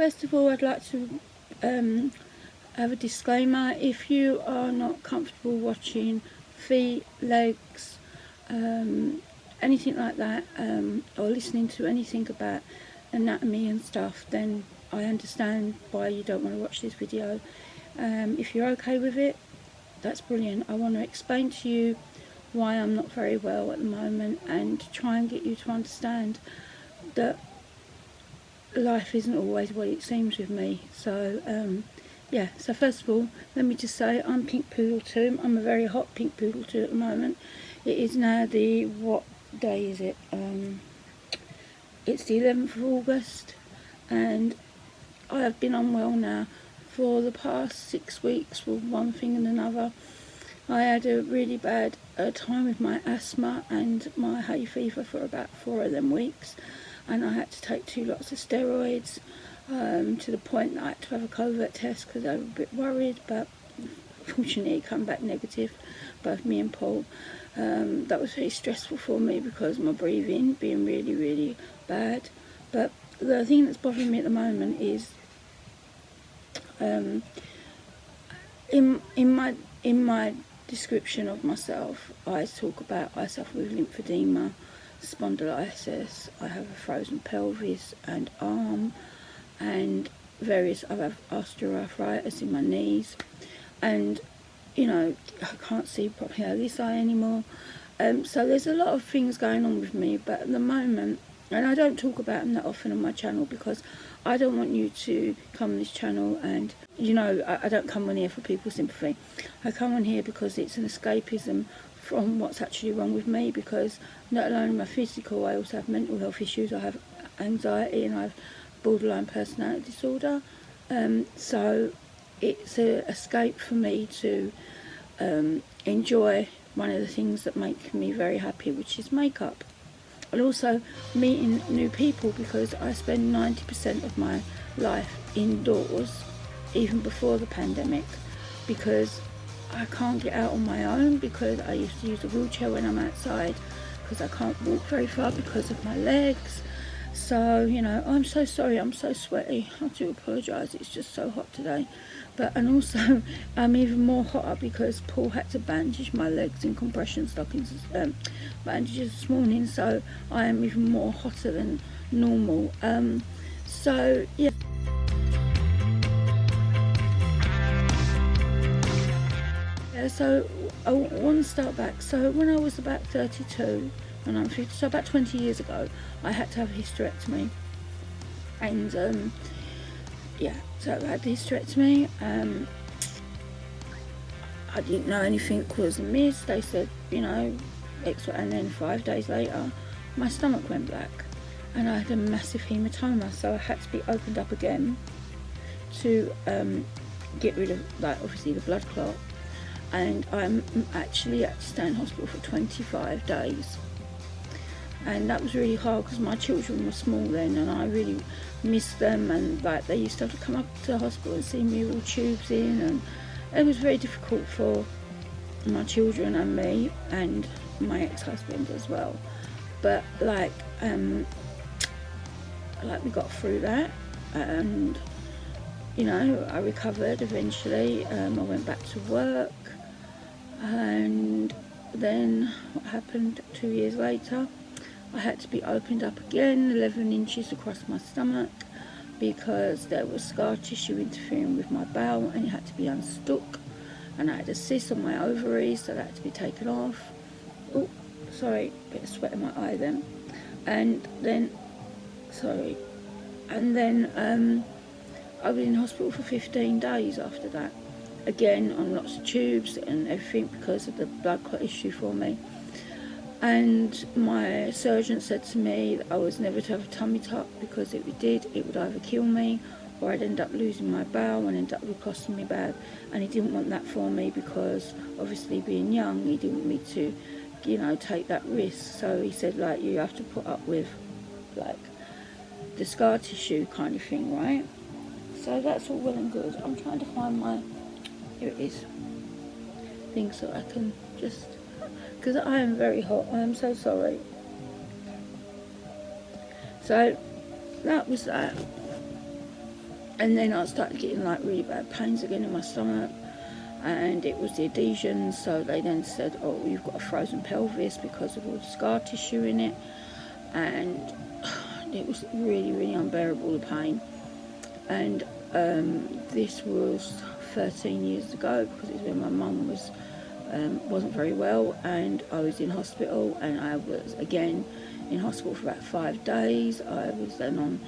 first of all, I'd like to have a disclaimer. If you are not comfortable watching feet, legs, anything like that, or listening to anything about anatomy and stuff, then I understand why you don't want to watch this video. If you're okay with it, that's brilliant. I want to explain to you why I'm not very well at the moment, and try and get you to understand that life isn't always what it seems with me. So yeah, so first of all, let me just say I'm Pink Poodle 2. I'm a very hot Pink Poodle 2 at the moment. It is now the, what day is it? It's the 11th of August, and I have been unwell now for the past 6 weeks with one thing and another. I had a really bad time with my asthma and my hay fever for about 4 of them weeks, and I had to take 2 lots of steroids, to the point that I had to have a covert test because I was a bit worried, but fortunately it came back negative, both me and Paul. That was very stressful for me because my breathing being really, really bad. But the thing that's bothering me at the moment is in my description of myself, I talk about I suffer with lymphedema, spondylitis, I have a frozen pelvis and arm, and various, I have osteoarthritis in my knees, and you know, I can't see properly out of this eye anymore. So there's a lot of things going on with me, but at the moment, and I don't talk about them that often on my channel because I don't want you to come on this channel and, you know, I don't come on here for people's sympathy. I come on here because it's an escapism from what's actually wrong with me, because not alone am I physical, I also have mental health issues. I have anxiety and I have borderline personality disorder. So it's an escape for me to enjoy one of the things that make me very happy, which is makeup. And also meeting new people, because I spend 90% of my life indoors, even before the pandemic, because I can't get out on my own, because I used to use a wheelchair when I'm outside, because I can't walk very far because of my legs. So, you know, I'm so sorry, I'm so sweaty, I do apologise, it's just so hot today. But, and also, I'm even more hotter because Paul had to bandage my legs in compression stockings, bandages this morning, so I am even more hotter than normal. So, yeah. So I want to start back. So when I was about 32, and I'm 50, so about 20 years ago, I had to have a hysterectomy. And yeah, so I had the hysterectomy. I didn't know anything was amiss. They said, you know, and then 5 days later, my stomach went black, and I had a massive hematoma. So I had to be opened up again to get rid of, like, obviously the blood clot. And I'm actually had to stay in hospital for 25 days. And that was really hard because my children were small then, and I really missed them, and like they used to have to come up to the hospital and see me with all tubes in, and it was very difficult for my children and me and my ex-husband as well. But like we got through that, and you know, I recovered eventually. I went back to work, and then what happened 2 years later, I had to be opened up again, 11 inches across my stomach, because there was scar tissue interfering with my bowel, and it had to be unstuck. And I had a cyst on my ovaries, so that had to be taken off. Oh, sorry, bit of sweat in my eye then. And then, sorry, and then I was in hospital for 15 days after that. Again, on lots of tubes and everything because of the blood clot issue for me. And my surgeon said to me that I was never to have a tummy tuck, because if it did, it would either kill me or I'd end up losing my bowel and end up costing me bad. And he didn't want that for me because, obviously being young, he didn't want me to, you know, take that risk. So he said, like, you have to put up with, like, the scar tissue kind of thing, right? So that's all well and good. I'm trying to find my, here it is, thing so I can just, because I am very hot, I am so sorry. So that was that. And then I started getting like really bad pains again in my stomach, and it was the adhesions. So they then said, oh, you've got a frozen pelvis because of all the scar tissue in it. And it was really, really unbearable, the pain. And this was 13 years ago, because it's when my mum wasn't very well, and I was in hospital, and I was again in hospital for about 5 days. I was then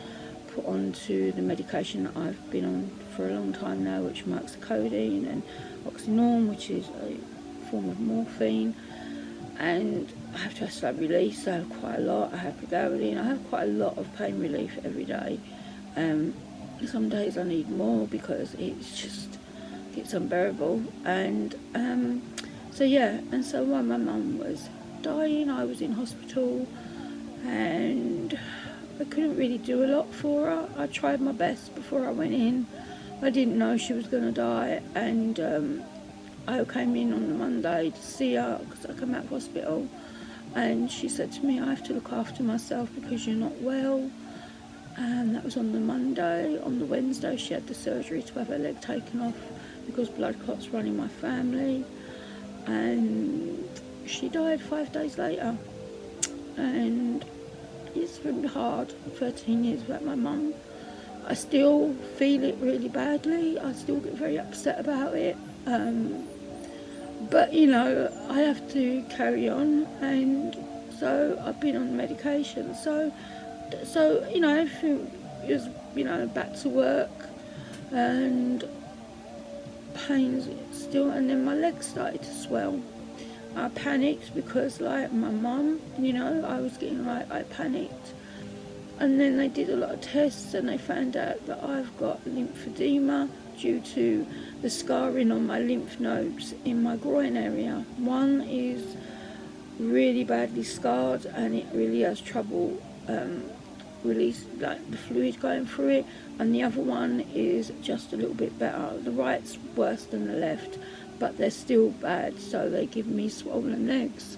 put onto the medication that I've been on for a long time now, which marks codeine and oxynorm, which is a form of morphine. And I have to have slow release, so I have quite a lot. I have pregabalin. I have quite a lot of pain relief every day. Some days I need more because it's unbearable. And so yeah, and so while my mum was dying, I was in hospital, and I couldn't really do a lot for her. I tried my best before I went in. I didn't know she was going to die, and I came in on the Monday to see her because I came out of hospital, and she said to me, I have to look after myself because you're not well. And that was on the Monday. On the Wednesday she had the surgery to have her leg taken off because blood clots run in my family, and she died 5 days later. And it's been hard, 13 years without my mum. I still feel it really badly. I still get very upset about it. But, you know, I have to carry on. And so I've been on medication. So you know, everything is, you know, back to work. And pains still. And then my legs started to swell. I panicked because, like, my mum, you know, I was getting, like, I panicked. And then they did a lot of tests, and they found out that I've got lymphedema due to the scarring on my lymph nodes in my groin area. One is really badly scarred, and it really has trouble release, like, the fluid going through it, and the other one is just a little bit better. The right's worse than the left, but they're still bad, so they give me swollen legs.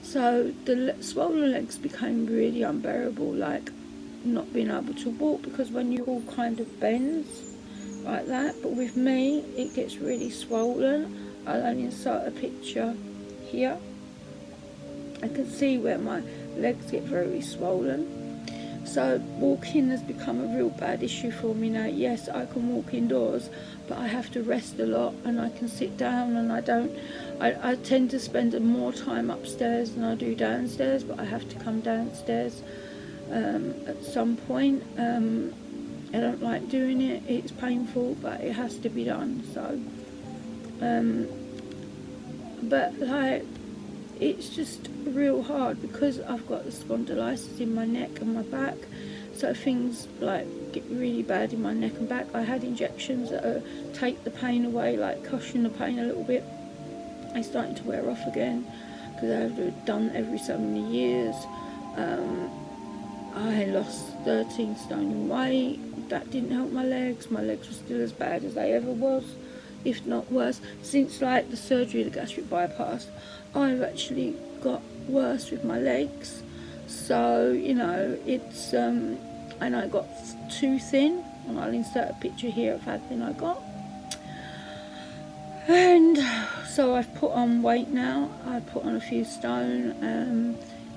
So the swollen legs became really unbearable, like not being able to walk, because when you all kind of bends like that, but with me it gets really swollen. I'll only insert a picture here. I can see where my legs get very swollen. So walking has become a real bad issue for me now. Yes, I can walk indoors, but I have to rest a lot, and I can sit down, and I tend to spend more time upstairs than I do downstairs, but I have to come downstairs at some point. I don't like doing it. It's painful, but it has to be done. So, but like, it's just real hard because I've got the spondylitis in my neck and my back, so things like get really bad in my neck and back. I had injections that take the pain away, like cushion the pain a little bit. They're starting to wear off again because I have done every so many years. I lost 13 stone in weight. That didn't help my legs. My legs were still as bad as they ever was, if not worse. Since like the surgery, the gastric bypass, I've actually got worse with my legs. So, you know, it's and I got too thin, and I'll insert a picture here of how thin I got. And so I've put on weight now. I put on a few stone,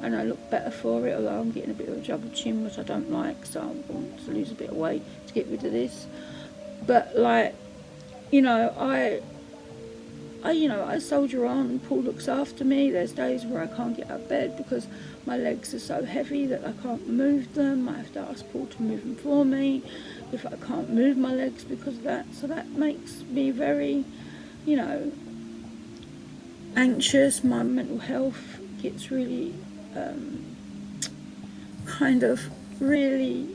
and I look better for it, although I'm getting a bit of a double chin, which I don't like, so I want to lose a bit of weight to get rid of this. But like, you know, I soldier on. Paul looks after me. There's days where I can't get out of bed because my legs are so heavy that I can't move them. I have to ask Paul to move them for me if I can't move my legs because of that. So that makes me very, you know, anxious. My mental health gets really kind of really,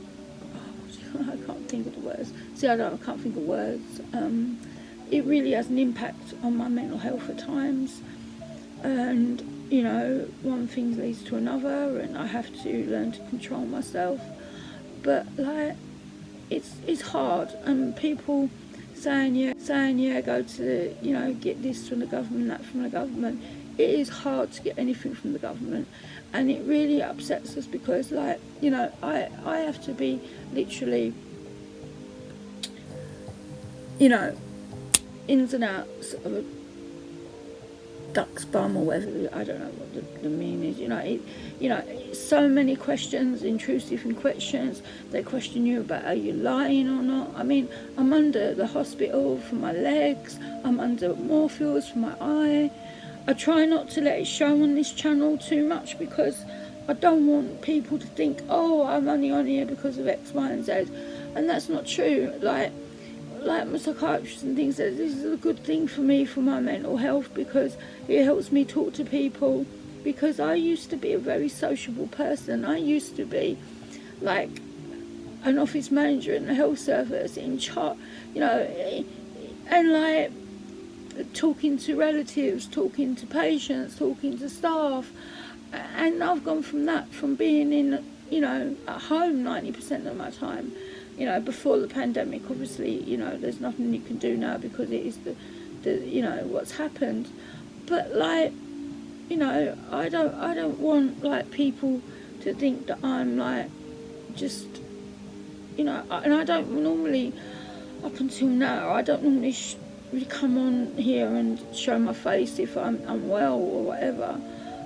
I can't think of the words. See, I can't think of words. It really has an impact on my mental health at times, and you know, one thing leads to another, and I have to learn to control myself. But like, it's hard, and people saying yeah, go to, you know, get this from the government, that from the government. It is hard to get anything from the government, and it really upsets us because, like, you know, I have to be literally you know, ins and outs of a duck's bum or whatever, I don't know what the mean is, so many questions, intrusive questions. They question you about are you lying or not. I mean, I'm under the hospital for my legs, I'm under morphines for my eye. I try not to let it show on this channel too much because I don't want people to think, oh, I'm only on here because of X, Y and Z, and that's not true. Like my psychiatrist and things said, this is a good thing for me for my mental health because it helps me talk to people, because I used to be a very sociable person. I used to be like an office manager in the health service in charge, and like talking to relatives, talking to patients, talking to staff, and I've gone from that, from being in, at home 90% of my time, before the pandemic. Obviously, there's nothing you can do now because it is the what's happened. But like, I don't want like people to think that I'm like just, and I don't normally, up until now, I don't normally come on here and show my face if I'm unwell or whatever.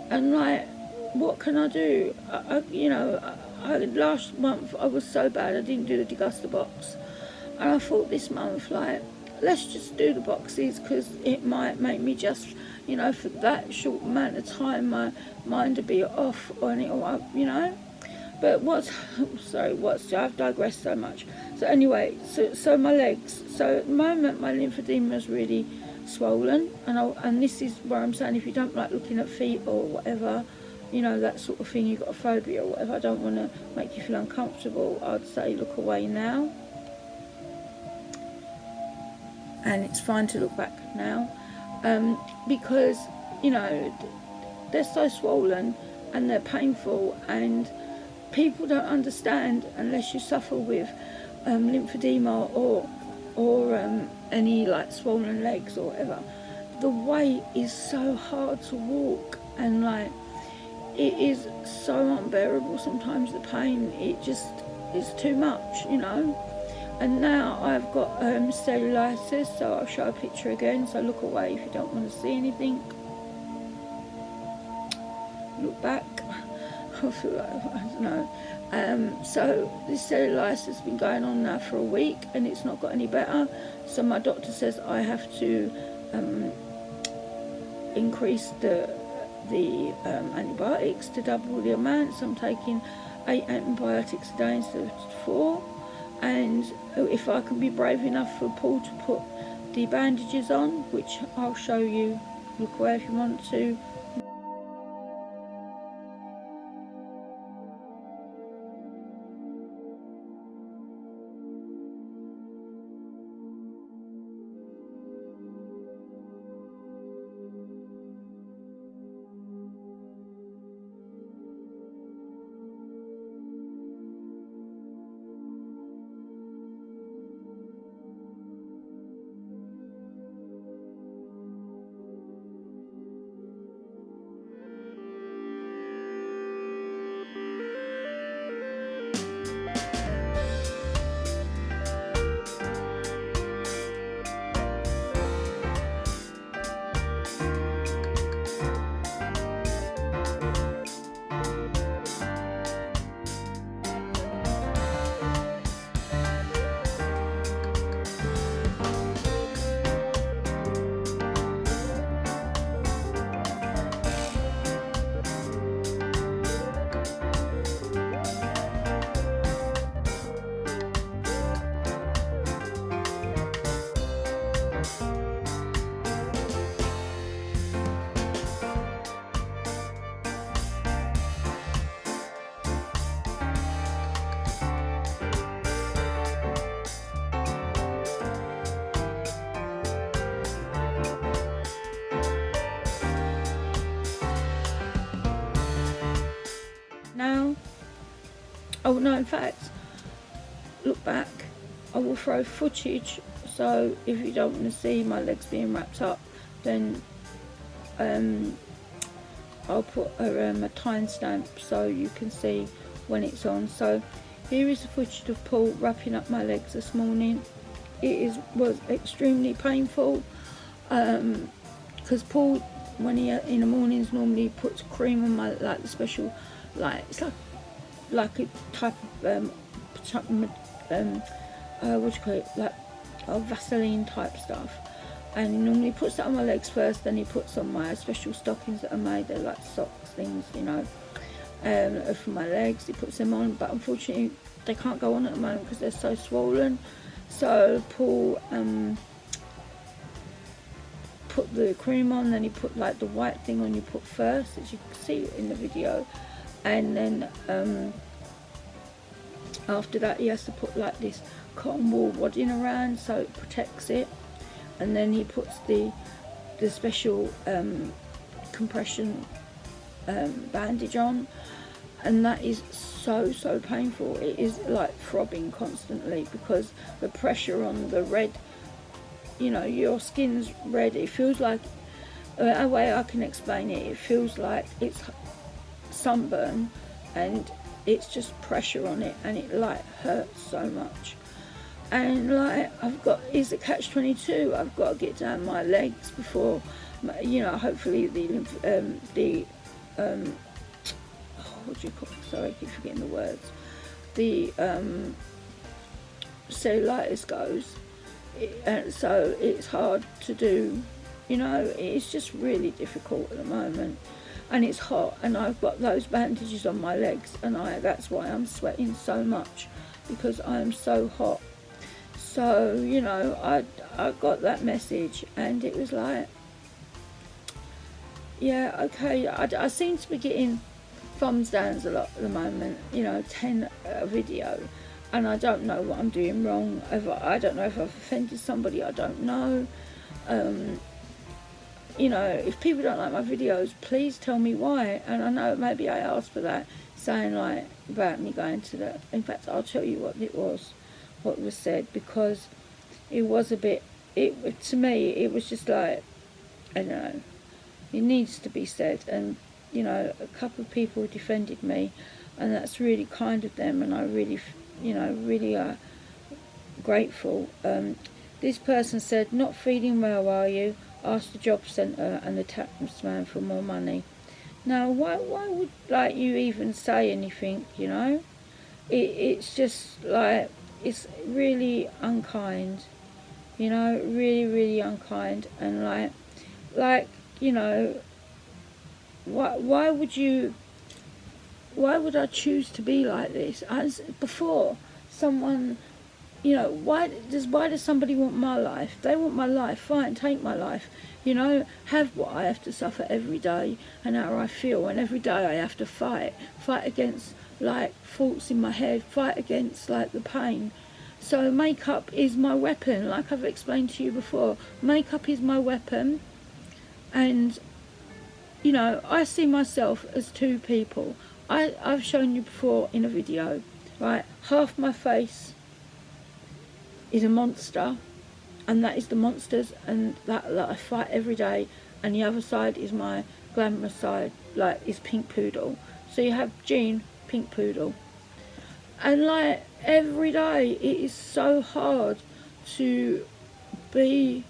And like, what can I do? Last month I was so bad I didn't do the deguster box, and I thought this month, like, let's just do the boxes because it might make me just, for that short amount of time, my mind to be off on it, But I've digressed so much. So anyway, so my legs. So at the moment my lymphedema is really swollen, and this is where I'm saying, if you don't like looking at feet or whatever, that sort of thing, you've got a phobia or whatever, I don't want to make you feel uncomfortable, I'd say look away now. And it's fine to look back now, because, they're so swollen and they're painful, and people don't understand unless you suffer with lymphedema or any like swollen legs or whatever. The way is so hard to walk, and like, it is so unbearable sometimes, the pain. It just is too much, And now I've got cellulitis, so I'll show a picture again. So look away if you don't want to see anything. Look back. I feel like, I don't know. So this cellulitis has been going on now for a week, and it's not got any better. So my doctor says I have to increase the antibiotics to double the amount. So I'm taking 8 antibiotics a day instead of 4. And if I can be brave enough for Paul to put the bandages on, which I'll show you, look away if you want to. Now, oh no, in fact, look back, I will throw footage, so if you don't want to see my legs being wrapped up, then I'll put a timestamp so you can see when it's on. So here is the footage of Paul wrapping up my legs this morning. was extremely painful, because Paul, when he in the mornings, normally puts cream on my, like the special, like it's like a type of what do you call it, like Vaseline type stuff, and he normally puts that on my legs first, then he puts on my special stockings that are made, they're like socks things, you know, for my legs. He puts them on, but unfortunately they can't go on at the moment because they're so swollen. So Paul put the cream on, then he put like the white thing on you put first, as you can see in the video, and then after that he has to put like this cotton wool wadding around so it protects it, and then he puts the special compression bandage on, and that is so painful. It is like throbbing constantly because the pressure on the red, you know, your skin's red. It feels like, a way I can explain it, it feels like it's sunburn and it's just pressure on it, and it like hurts so much. And like it's a catch-22. I've got to get down my legs before, you know, hopefully the what do you call it? Sorry, I keep forgetting the words. The cellulitis goes. And so it's hard to do, you know, it's just really difficult at the moment, and it's hot, and I've got those bandages on my legs, and that's why I'm sweating so much, because I'm so hot. So, you know, I got that message, and it was like, yeah, okay, I seem to be getting thumbs downs a lot at the moment, you know, 10 a video, and I don't know what I'm doing wrong. I don't know if I've offended somebody, I don't know. You know, if people don't like my videos, please tell me why. And I know maybe I asked for that, saying like about me going to the, in fact I'll tell you what was said, because it was a bit, to me it was just like, I don't know, it needs to be said. And you know, a couple of people defended me, and that's really kind of them, and I really, you know, really are grateful. This person said, "Not feeling well, are you? Ask the job centre and the taxman for more money." Now, why would like you even say anything? You know, it's just like, it's really unkind. You know, really unkind, and like you know, why would I choose to be like this? As before, someone, you know, why does somebody want my life? They want my life, fine, take my life, you know, have what I have to suffer every day, and how I feel, and every day I have to fight against like thoughts in my head, fight against like the pain. So makeup is my weapon, like I've explained to you before. Makeup is my weapon, and you know, I see myself as two people. I've shown you before in a video, right? Half my face is a monster, and that is the monsters, and that I fight every day, and the other side is my glamorous side, like is Pink Poodle. So you have Jean, Pink Poodle, and like every day it is so hard to be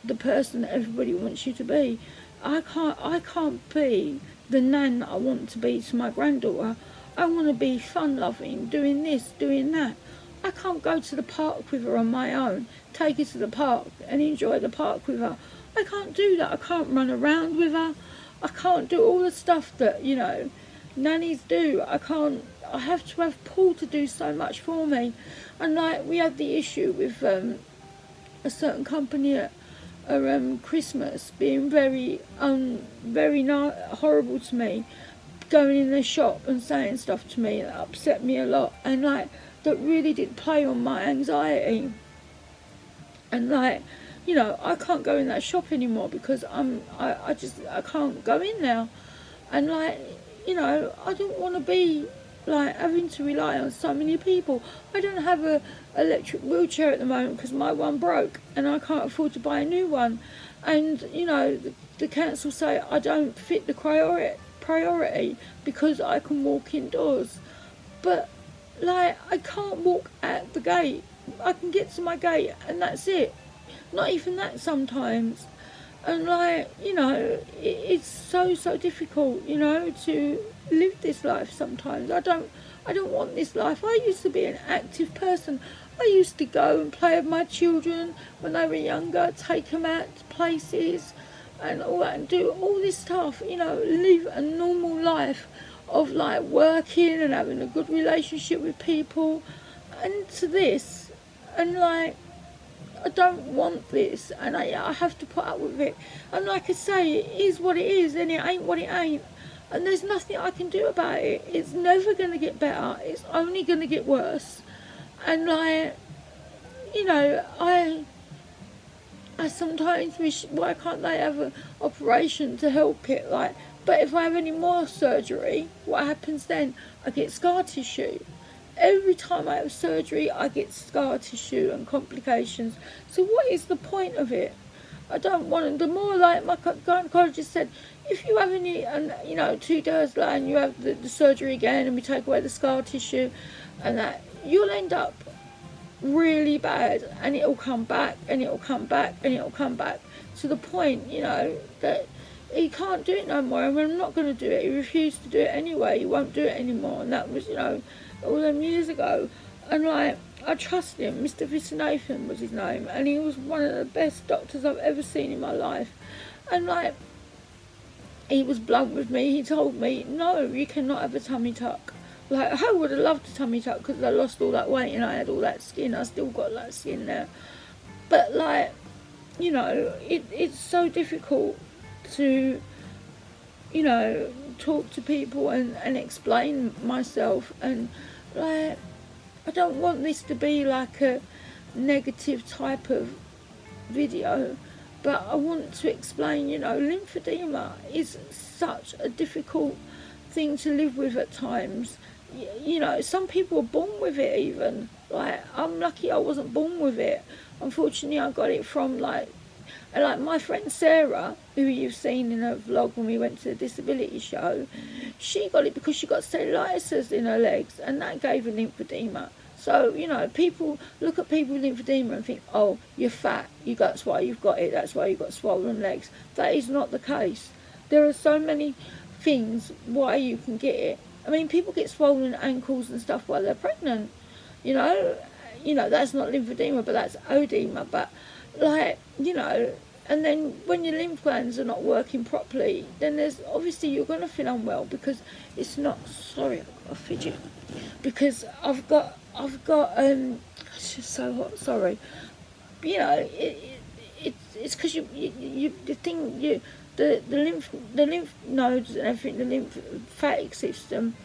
the person that everybody wants you to be. I can't be the nan that I want to be to my granddaughter. I want to be fun loving, doing this, doing that. I can't go to the park with her on my own, take her to the park and enjoy the park with her. I can't do that. I can't run around with her. I can't do all the stuff that, you know, nannies do. I have to have Paul to do so much for me. And like, we had the issue with a certain company at Christmas being very horrible to me, going in their shop and saying stuff to me that upset me a lot, and like that really did play on my anxiety. And like, you know, I can't go in that shop anymore because I can't go in now. And like, you know, I don't want to be like having to rely on so many people. I don't have a electric wheelchair at the moment because my one broke and I can't afford to buy a new one. And you know, the council say I don't fit the priority because I can walk indoors, but like I can't walk at the gate I can get to my gate and that's it. Not even that sometimes. And like, you know, it's so difficult, you know, to live this life sometimes. I don't want this life. I used to be an active person. I used to go and play with my children when they were younger, take them out to places and all that, and do all this stuff, you know, live a normal life of like working and having a good relationship with people, and to this, and like, I don't want this, and I have to put up with it. And like I say, it is what it is, and it ain't what it ain't. And there's nothing I can do about it. It's never going to get better. It's only going to get worse. And like, you know, I sometimes wish, why can't they have an operation to help it? Like, but if I have any more surgery, what happens then? I get scar tissue. Every time I have surgery, I get scar tissue and complications. So what is the point of it? I don't want it. The more, like my gynecologist said, if you have any, and you know, 2 days later and you have the surgery again and we take away the scar tissue and that, you'll end up really bad, and it'll come back and it'll come back and it'll come back to the point, you know, that he can't do it no more. And I'm not going to do it. He refused to do it anyway. He won't do it anymore. And that was, you know, all them years ago. And like, I trust him. Mr. Viswanathan was his name, and he was one of the best doctors I've ever seen in my life. And like, he was blunt with me. He told me, no, you cannot have a tummy tuck. Like, I would have loved a tummy tuck because I lost all that weight and I had all that skin. I still got that skin there. But like, you know, it's so difficult to, you know, talk to people and explain myself. And like, I don't want this to be like a negative type of video, but I want to explain, you know, lymphedema is such a difficult thing to live with at times. You know, some people are born with it even. Like, I'm lucky I wasn't born with it. Unfortunately, I got it from like my friend Sarah, who you've seen in her vlog when we went to the disability show, she got it because she got cellulitis in her legs, and that gave her lymphedema. So, you know, people look at people with lymphedema and think, oh, you're fat, that's why you've got it, that's why you've got swollen legs. That is not the case. There are so many things why you can get it. I mean, people get swollen ankles and stuff while they're pregnant, you know, that's not lymphedema, but that's oedema. But like, you know, and then when your lymph glands are not working properly, then there's obviously you're going to feel unwell because it's not, sorry, I've got a fidget, because I've got it's just so hot, sorry, you know, it's because the lymph nodes and everything, the lymphatic system,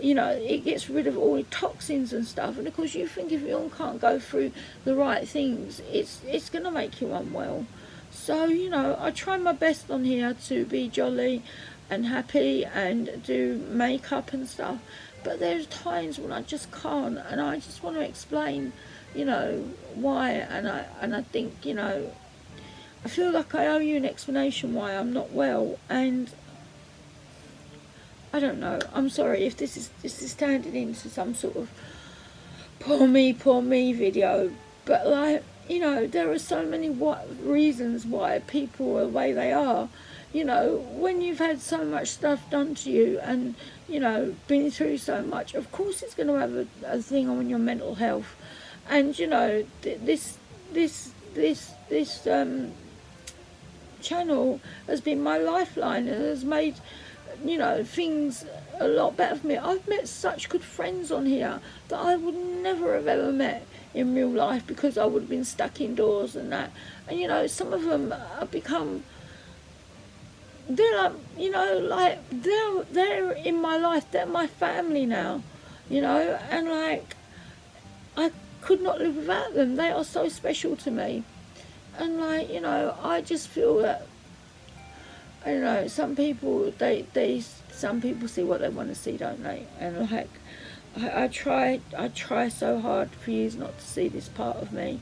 you know, it gets rid of all the toxins and stuff. And of course, you think if you can't go through the right things, it's going to make you unwell. So, you know, I try my best on here to be jolly and happy and do makeup and stuff. But there's times when I just can't, and I just want to explain, you know, why. And I think, you know, I feel like I owe you an explanation why I'm not well, and I don't know. I'm sorry if this is turning into some sort of poor me video, but like, you know, there are so many reasons why people are the way they are. You know, when you've had so much stuff done to you and, you know, been through so much, of course it's going to have a thing on your mental health. And, you know, this channel has been my lifeline and has made, you know, things a lot better for me. I've met such good friends on here that I would never have ever met in real life because I would have been stuck indoors and that. And, you know, some of them have become, they're like, you know, like they're in my life, they're my family now, you know, and like I could not live without them. They are so special to me. And like, you know, I just feel that, I don't know, some people some people see what they want to see, don't they? And like, I try so hard for you not to see this part of me,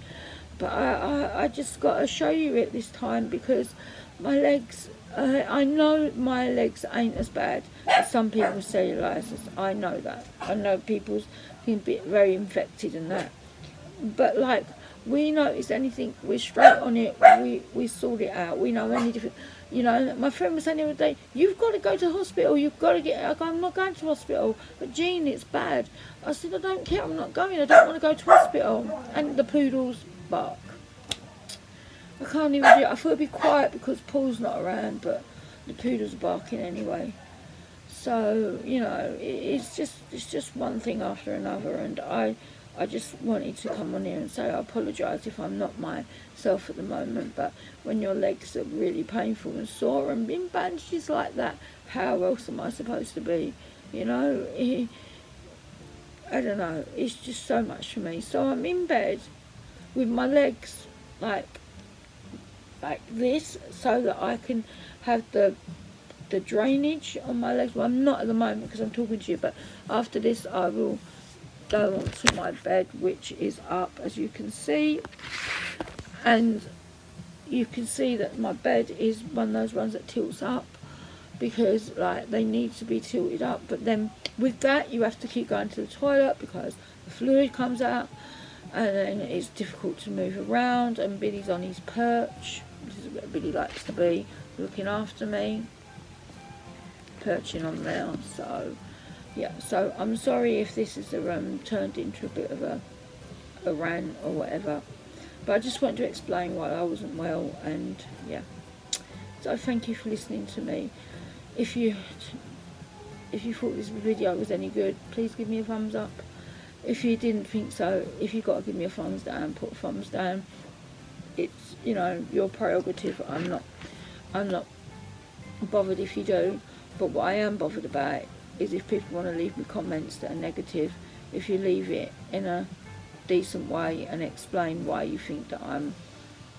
but I just got to show you it this time because my legs, I know my legs ain't as bad as some people's cellulitis. I know that. I know people's can be very infected and that. but like, we notice anything, we're straight on it, we sort it out, we know any different, you know. My friend was saying the other day, you've got to go to hospital, you've got to get, I go, I'm not going to hospital, but Jean, it's bad. I said, I don't care, I'm not going, I don't want to go to hospital. And the poodles bark. I can't even do it. I thought it'd be quiet because Paul's not around, but the poodles are barking anyway. So, you know, it's just one thing after another, and I just wanted to come on here and say I apologise if I'm not myself at the moment, but when your legs are really painful and sore and in bandages like that, how else am I supposed to be? You know, I don't know, it's just so much for me. So I'm in bed with my legs like this, so that I can have the drainage on my legs. Well, I'm not at the moment because I'm talking to you, but after this I will go onto my bed, which is up, as you can see, and you can see that my bed is one of those ones that tilts up, because like they need to be tilted up, but then with that you have to keep going to the toilet because the fluid comes out, and then it's difficult to move around, and Billy's on his perch. This is where Billy likes to be, looking after me, perching on there. So yeah, so I'm sorry if this is turned into a bit of a rant or whatever, but I just wanted to explain why I wasn't well. And yeah, so thank you for listening to me. If you thought this video was any good, please give me a thumbs up. If you didn't think so, if you've got to give me a thumbs down, put a thumbs down. It's, you know, your prerogative. I'm not bothered if you do, but what I am bothered about is if people want to leave me comments that are negative, if you leave it in a decent way and explain why you think that I'm,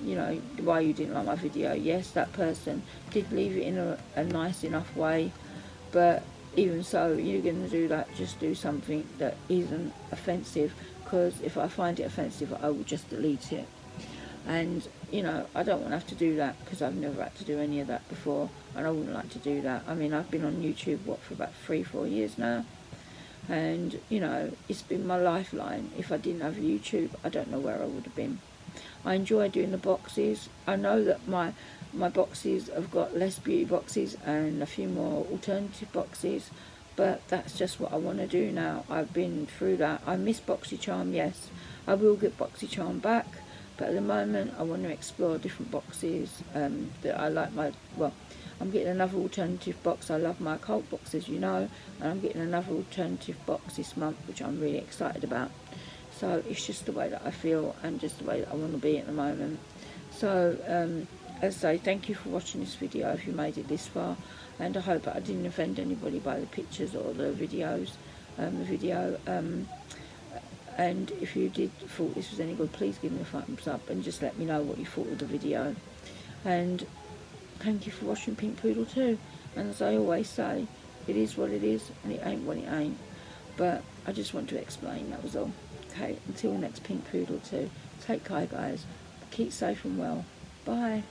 you know, why you didn't like my video. Yes, that person did leave it in a nice enough way, but even so, you're going to do that, just do something that isn't offensive, because if I find it offensive, I will just delete it. And, you know, I don't want to have to do that, because I've never had to do any of that before, and I wouldn't like to do that. I mean, I've been on YouTube, for about 3-4 years now, and, you know, it's been my lifeline. If I didn't have YouTube, I don't know where I would have been. I enjoy doing the boxes. I know that my boxes have got less beauty boxes and a few more alternative boxes, but that's just what I want to do now. I've been through that. I miss BoxyCharm, yes. I will get BoxyCharm back, but at the moment I want to explore different boxes that I like. I'm getting another alternative box. I love my occult boxes, you know, and I'm getting another alternative box this month, which I'm really excited about. So it's just the way that I feel, and just the way that I want to be at the moment. So as I say, thank you for watching this video if you made it this far, and I hope that I didn't offend anybody by the pictures or the videos, and if you did thought this was any good, please give me a thumbs up and just let me know what you thought of the video. And thank you for watching Pink Poodle 2, and as I always say, it is what it is and it ain't what it ain't, but I just want to explain, that was all. Okay, until next Pink Poodle 2, take care guys, keep safe and well, bye.